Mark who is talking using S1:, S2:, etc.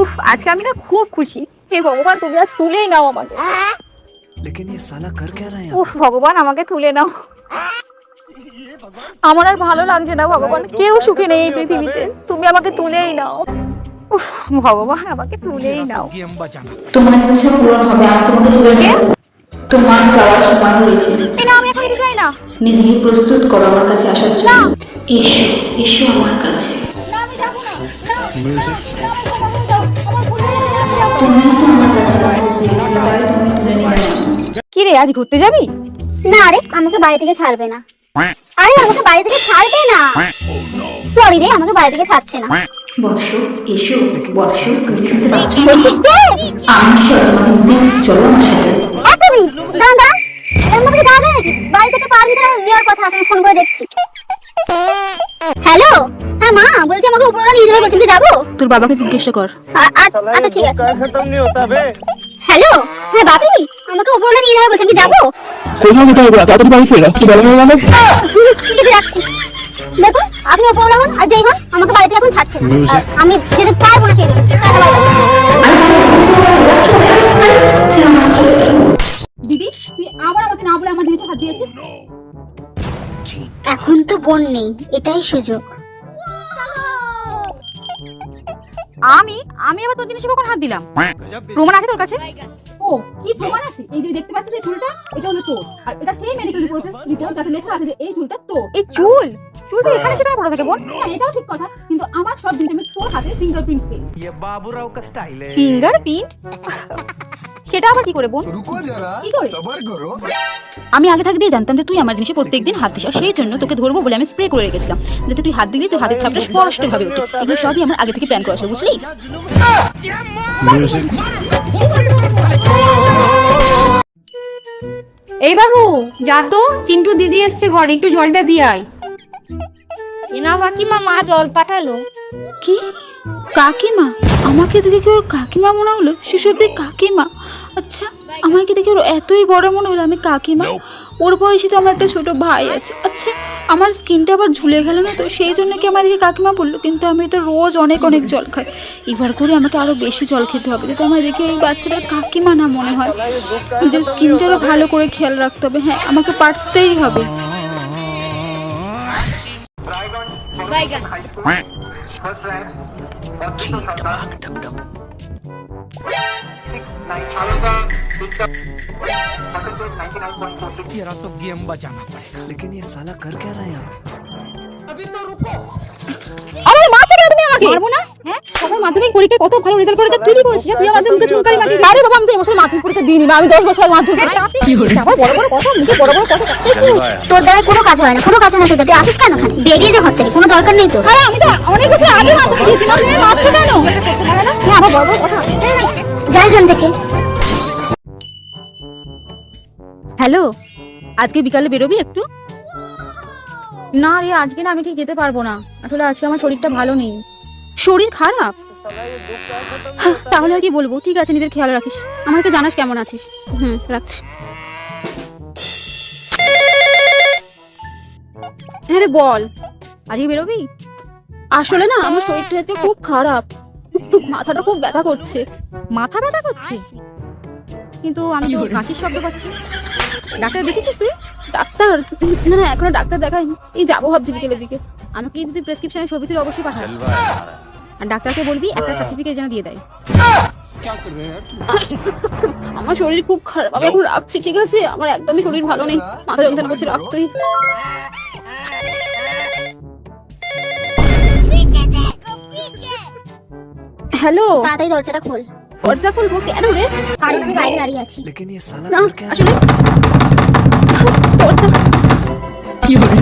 S1: উফ, আজকে আমি না খুব খুশি। হে ভগবান, তুমি আজ তুলেই নাও আমাকে।
S2: लेकिन ये साला कर क्या रहा है
S1: উফ ভগবান, আমাকে তুলে নাও। আমার আর ভালো লাগছে না ভগবান, কেউ সুখে নেই এই পৃথিবীতে, তুমি আমাকে তুলেই নাও। উফ ভগবান, আমাকে তুলেই নাও।
S3: তোমার ইচ্ছা পূরণ হবে, আমি তোমাকে তুলে নেব। তোমার যাওয়ার সময় হয়েছে।
S1: এই না, আমি এখন যেতে চাই না।
S3: নিজেকে প্রস্তুত করো আমার কাছে আসার জন্য। এসো এসো আমার কাছে।
S1: না, আমি যাবো না।
S3: তুমি তো আমার কাছে আসতে চেয়েছিলে, তাই তুমি তুলে নিলে।
S1: কি রে, আজ ঘুরতে যাবি?
S4: না রে, আমাকে বাড়ি থেকে ছাড়বে না। আরে আমাকে বাড়ি থেকে ছাড়বে না। সরি রে, আমাকে বাড়ি থেকে ছাড়ছে না।
S3: বসো এসো বসো, তুমি শুনতে পাচ্ছ? আমি সব তোমাকে নিতে এসেছি, চলো আমার সাথে।
S4: একটা মিনিট দাঁড়া, এর মধ্যে যাবে নাকি? বাড়ি থেকে পারমিশন নেওয়ার কথা, আমি ফোন করে দেখছি। হ্যালো, হ্যাঁ মা, বলছি আমাকে উপরে নিয়ে যাবে, বলছি যাবো।
S3: তোর বাবাকে জিজ্ঞাসা কর।
S4: আচ্ছা ঠিক আছে। হ্যালো, হ্যাঁ বাপি, আমাকে উপরে নিয়ে যাবে, বলছি যাবো।
S5: কোথাও কোথাও তাড়াতাড়ি বাড়ি ফেরা, কি বেলা হয়ে গেল।
S4: ঠিক আছে, রাখছি। দেখুন, আপনি উপরে হন আর যেই হন, আমাকে বাড়িতে এখন ছাড়ছে না। আর আমি যেতে পারবো না সেই
S1: দিদি, তুই আবার আমাকে না বলে আমার জিনিসে হাত দিয়েছিস।
S4: এখন তো বোন নেই, এটাই সুযোগ।
S1: আমি আবার তোর জিনিসে কখন হাত দিলাম? প্রমাণ আছে তোর কাছে?
S6: ও, কি প্রমাণ আছে? এই যে দেখতে পাচ্ছিস এই চুলটা, এটা হলো তোর। আর এটা সেই মেডিকেল রিপোর্ট যাতে লেখা আছে যে এই চুলটা তোর।
S1: এই চুল তো এখানে সেখানে পড়ে থাকে বোন।
S6: হ্যাঁ, এটাও ঠিক কথা, কিন্তু আমার সব জিনিস আমি তোর হাতে ফিঙ্গারপ্রিন্টস পেয়েছি।
S2: ये बाबूराव का स्टाइल है।
S1: ফিঙ্গারপ্রিন্ট? সেটা আবার কি করে বোন?
S6: কি করে?
S3: আমি আগে থাকতেই জানতাম যে তুই আমার জিনিসে প্রত্যেকদিন হাত দিস, আর সেই জন্য তোকে ধরবো বলে আমি স্প্রে করে রেখেছিলাম, যাতে তুই হাত দিলে তোর হাতের ছাপটা স্পষ্ট ভাবে ওঠে। এগুলো সবই আমার আগে থেকে প্ল্যান করা ছিল, বুঝলি?
S7: এই বাবু, যা তো, চিন্টু দিদি এসছে ঘরে, একটু জলটা দিয়ে আয়।
S4: না কাকিমা, মা জল পাঠালো।
S3: কি কাকিমা? আমাকে দেখে কি ওর কাকিমা মনে হলো? শিশুর কাকিমা? আচ্ছা, আমাকে দেখে ওর এতই বড় মনে হলো আমি কাকিমা? ওর বয়সী তো আমার একটা ছোট ভাই আছে। আচ্ছা, আমার স্কিনটা আবার ঝুলে গেল না তো, সেই জন্য কি আমার দিকে কাকিমা বললো? কিন্তু আমি তো রোজ অনেক অনেক জল খাই, এবার করে আমাকে আরো বেশি জল খেতে হবে, যাতে আমার দেখে এই বাচ্চাটার কাকিমা না মনে হয়। নিজের স্কিনটারও ভালো করে খেয়াল রাখতে হবে। হ্যাঁ, আমাকে পারতেই হবে।
S2: तेरा तो गेम बजाना पड़ेगा। लेकिन ये साला कर क्या रहा है यहाँ? अभी तो रुको।
S1: আরে মারছো কেন তুমি আমাকে? মারবো না? হ্যাঁ, সবাই মাধ্যমিক পরীক্ষায় কত ভালো রেজাল্ট করেছে, তুই কি করেছিস? তুই আমার মুখে চুনকারি মারছিস। আরে বাবা, আমি তো এবছর মাধ্যমিক পরীক্ষা দিইনি, আমি 10 বছর আগে মাধ্যমিক কি হলো? আবার বড় বড় কথা, মুখে বড় বড় কথা।
S4: তোর দ্বারা কোনো কাজ হয় না, কোনো কাজ না থেকে তুই আসিস কেন ওখানে? বেরিয়ে যা ঘর থেকে, কোনো দরকার নেই তোর।
S1: আরে আমি তো অনেক বছর আগে মাধ্যমিক দিয়েছিলাম, তুমি মারছো কেন? হ্যাঁ, আবার বড় বড় কথা।
S4: যাই এখান থেকে।
S1: হ্যালো, আজকে বিকালে বেরোবি একটু? না রে, আজকে না, আমি ঠিক যেতে পারবো না, আসলে আজকে আমার শরীরটা ভালো নেই। শরীর খারাপ? তাহলে আর কি বলবো। ঠিক আছে, নিজের খেয়াল রাখিস, আমাকে জানাস কেমন আছিস। রাখছি। হ্যাঁ রে, বল, আজকে বেরোবি? আসলে না, আমার শরীরটা আজকে খুব খারাপ, মাথাটা খুব ব্যথা করছে। মাথা ব্যথা করছে? কিন্তু আমি তো কাশির শব্দ পাচ্ছি। ডাক্তার দেখেছিস তুই? ডাক্তার? না, এখনো ডাক্তার দেখাইনি, এই যাবো ভাবছি বিকেলের দিকে। আমাকে কিন্তু তুই প্রেসক্রিপশনের ছবি তুলে অবশ্যই পাঠাস, আর ডাক্তারকে বলবি একটা সার্টিফিকেট যেন দিয়ে দেয়। আমার শরীর খুব খারাপ, আমি এখন রাখছি, ঠিক আছে? আমার একদমই শরীর ভালো নেই, মাথা যন্ত্রণা করছে, রাখতেই। হ্যালো,
S4: তাড়াতাড়ি দরজাটা খোল।
S1: দরজা খুলবো কেন রে?
S4: কারণ আমি বাইরে দাঁড়িয়ে আছি।
S2: लेकिन ये साला
S1: না,
S2: कर क्या रहा
S1: আসলে দরজা কি হবে?